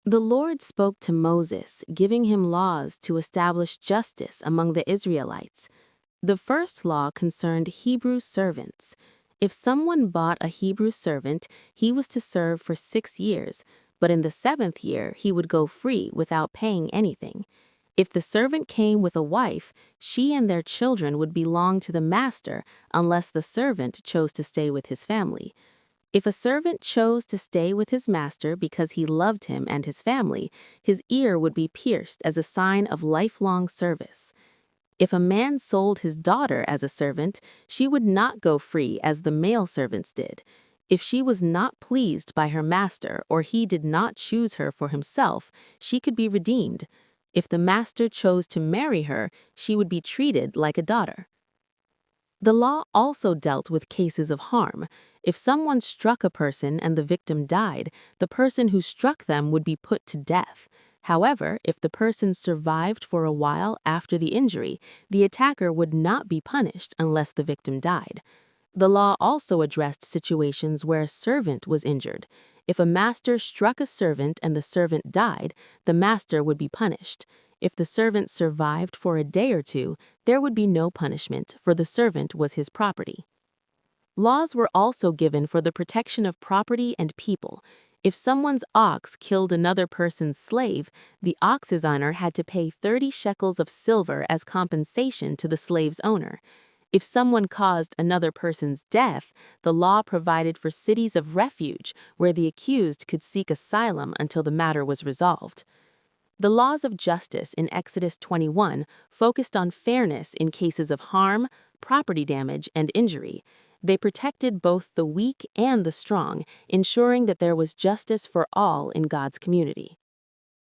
The Lord spoke to Moses, giving him laws to establish justice among the Israelites. The first law concerned Hebrew servants. If someone bought a Hebrew servant, he was to serve for 6 years, but in the seventh year he would go free without paying anything. If the servant came with a wife, she and their children would belong to the master unless the servant chose to stay with his family. If a servant chose to stay with his master because he loved him and his family, his ear would be pierced as a sign of lifelong service. If a man sold his daughter as a servant, she would not go free as the male servants did. If she was not pleased by her master or he did not choose her for himself, she could be redeemed. If the master chose to marry her, she would be treated like a daughter. The law also dealt with cases of harm. If someone struck a person and the victim died, the person who struck them would be put to death. However, if the person survived for a while after the injury, the attacker would not be punished unless the victim died. The law also addressed situations where a servant was injured. If a master struck a servant and the servant died, the master would be punished. If the servant survived for a day or two, there would be no punishment, for the servant was his property. Laws were also given for the protection of property and people. If someone's ox killed another person's slave, the ox's owner had to pay 30 shekels of silver as compensation to the slave's owner. If someone caused another person's death, the law provided for cities of refuge where the accused could seek asylum until the matter was resolved. The laws of justice in Exodus 21 focused on fairness in cases of harm, property damage, and injury. They protected both the weak and the strong, ensuring that there was justice for all in God's community.